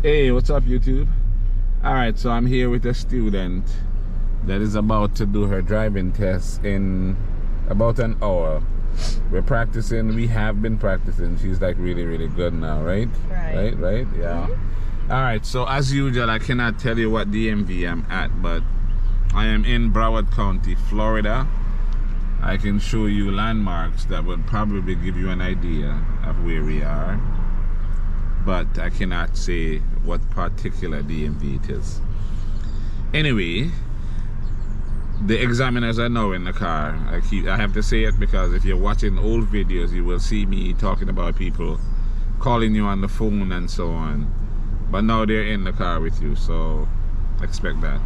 Hey, what's up, YouTube? Alright, so I'm here with a student that is about to do her driving test in about an hour. We're practicing, we have been practicing. She's like really good now, right? Right? Yeah. Alright, so as usual, I cannot tell you what DMV I'm at, but I am in Broward County, Florida. I can show you landmarks that would probably give you an idea of where we are, but I cannot say what particular DMV it is. Anyway, the examiners are now in the car. I have to say it because if you're watching old videos, you will see me talking about people calling you on the phone and so on. But now they're in the car with you, so expect that.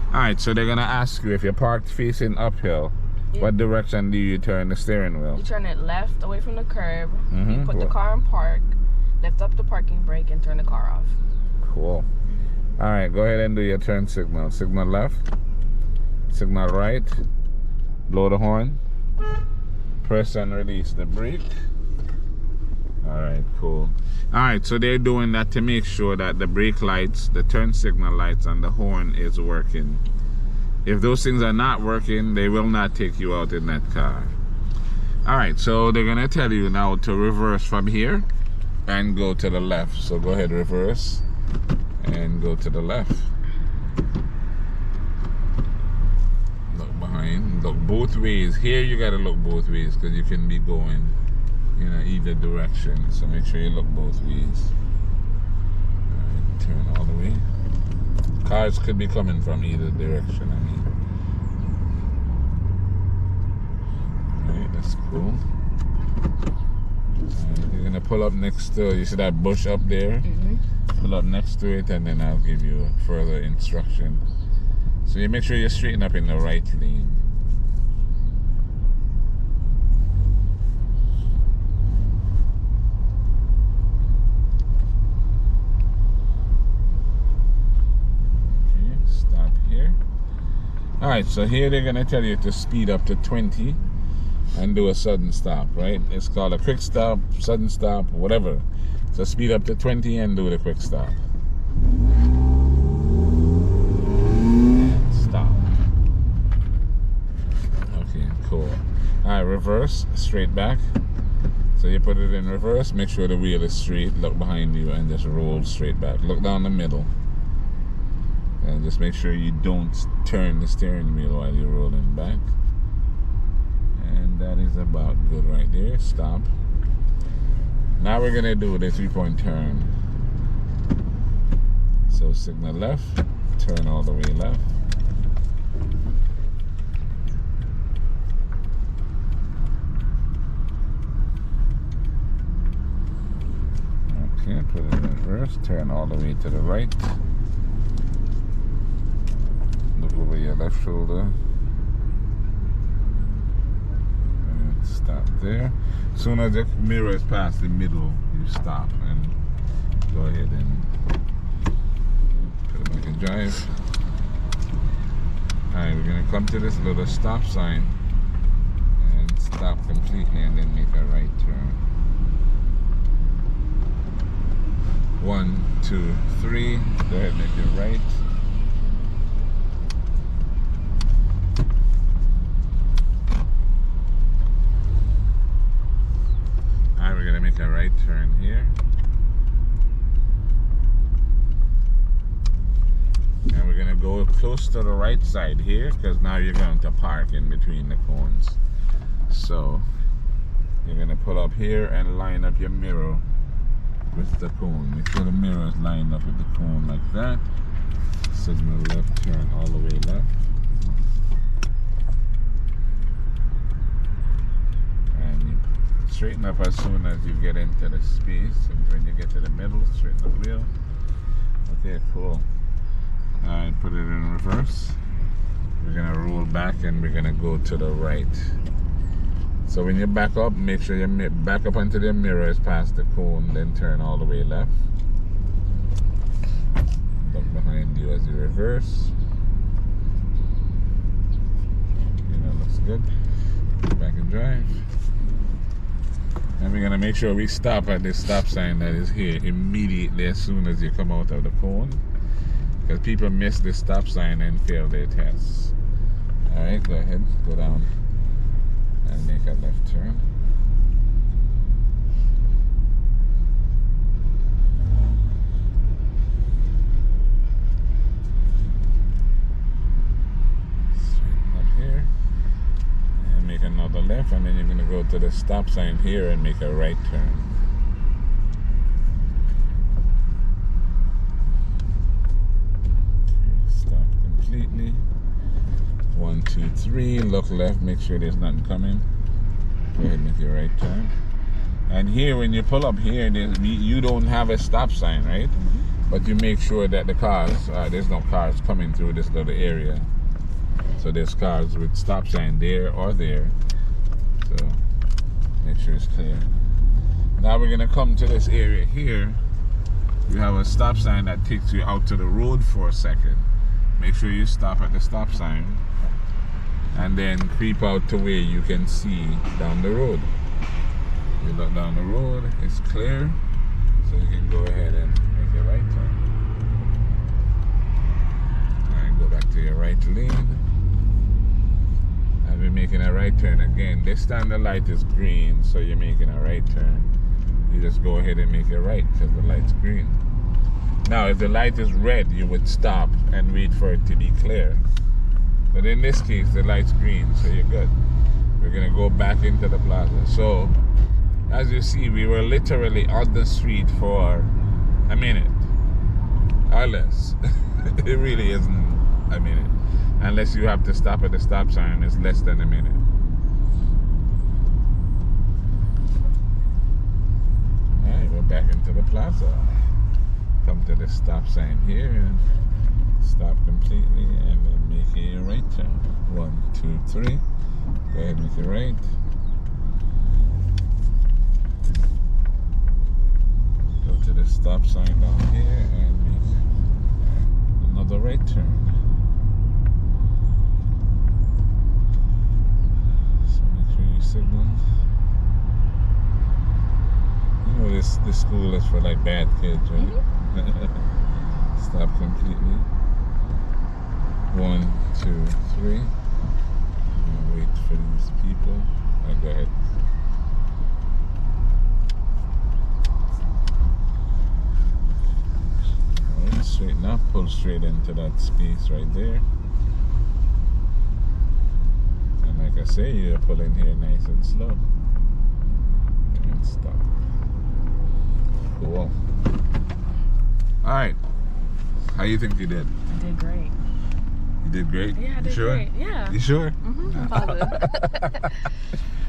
Alright, so they're gonna ask you if you're parked facing uphill, what direction do you turn the steering wheel? You turn it left away from the curb, you put the car in park, lift up the parking brake and turn the car off. Cool. Alright, go ahead and do your turn signal. Signal left, signal right, blow the horn, press and release the brake. Alright, cool. Alright, so they're doing that to make sure that the brake lights, the turn signal lights and the horn is working. If those things are not working, they will not take you out in that car. Alright, so they're gonna tell you now to reverse from here and go to the left. So go ahead, reverse and go to the left. Look behind, look both ways. Here you gotta look both ways because you can be going in either direction. So make sure you look both ways. Alright, turn all the way. Cars could be coming from either direction, I mean. Alright, that's cool. Alright, you're gonna pull up next to, you see that bush up there? Pull up next to it and then I'll give you further instruction. So you make sure you straighten up in the right lane. Alright, so here they're going to tell you to speed up to 20 and do a sudden stop, right? It's called a quick stop, sudden stop, whatever. So speed up to 20 and do the quick stop. And stop. Okay, cool. Alright, reverse, straight back. So you put it in reverse, make sure the wheel is straight, look behind you and just roll straight back. Look down the middle. And just make sure you don't turn the steering wheel while you're rolling back. And that is about good right there. Stop. Now we're going to do the 3-point turn. So signal left, turn all the way left. Okay, put it in reverse, turn all the way to the right. Look over your left shoulder and stop there. As soon as the mirror is past the middle, you stop and go ahead and put it back in drive. Alright, we're going to come to this little stop sign and stop completely and then make a right turn. 1, 2, 3, go ahead and make it right. We're going to make a right turn here. And we're going to go close to the right side here because now you're going to park in between the cones. So you're going to pull up here and line up your mirror with the cone. Make sure the mirror is lined up with the cone like that. Signal left, turn all the way left. Straighten up as soon as you get into the space, and when you get to the middle, straighten the wheel. Okay, cool. Alright, put it in reverse. We're gonna roll back and we're gonna go to the right. So when you back up, make sure you back up until the mirror is past the cone, then turn all the way left. Look behind you as you reverse. Okay, that looks good. Back and drive. And we're gonna make sure we stop at the stop sign that is here immediately as soon as you come out of the cone, because people miss the stop sign and fail their tests. All right, go ahead, go down and make a left turn. Straighten up here and make another left, and then you're gonna go to the stop sign here and make a right turn. Stop completely. 1, 2, 3. Look left, make sure there's nothing coming. Go ahead and make your right turn. And here, when you pull up here, you don't have a stop sign, right? But you make sure that the cars, there's no cars coming through this little area. So there's cars with stop sign there or there. So make sure it's clear. Now we're gonna come to this area here. You have a stop sign that takes you out to the road for a second. Make sure you stop at the stop sign and then creep out to where you can see down the road. You look down the road, it's clear, so you can go ahead and make a right turn. Alright, go back to your right lane. And we're making a right turn again. This time the light is green, so you're making a right turn. You just go ahead and make it right because the light's green. Now, if the light is red, you would stop and wait for it to be clear. But in this case, the light's green, so you're good. We're gonna go back into the plaza. So, as you see, we were literally on the street for a minute or less. It really isn't a minute. Unless you have to stop at the stop sign, it's less than a minute. Alright, we're back into the plaza. Come to the stop sign here and stop completely and then make a right turn. 1, 2, 3. Go ahead and make it right. Go to the stop sign down here and make another right turn. So make sure you signal. You know this school is for like bad kids, right? Stop completely. 1, 2, 3. Wait for these people. Go ahead. Alright, straighten up, pull straight into that space right there. And like I say, you pull in here nice and slow. And stop. Cool. Alright. How you think you did? I did great. You did great? Yeah, I did sure? great. Yeah. You sure? Mm-hmm. I'm positive.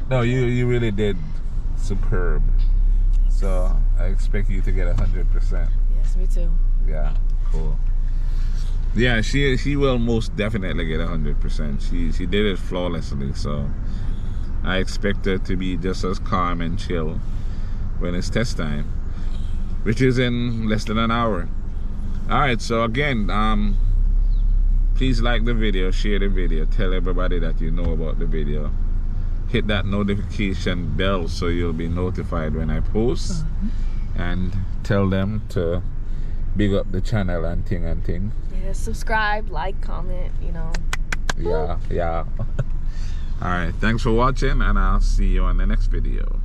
No, you really did superb. So I expect you to get 100%. Yes, me too. Yeah, cool. Yeah, she will most definitely get 100%. She did it flawlessly. So I expect her to be just as calm and chill when it's test time, which is in less than an hour. Alright, so again, please like the video, share the video, tell everybody that you know about the video. Hit that notification bell so you'll be notified when I post. And tell them to big up the channel and thing. Yeah, subscribe, like, comment, you know. Yeah. Alright, thanks for watching and I'll see you on the next video.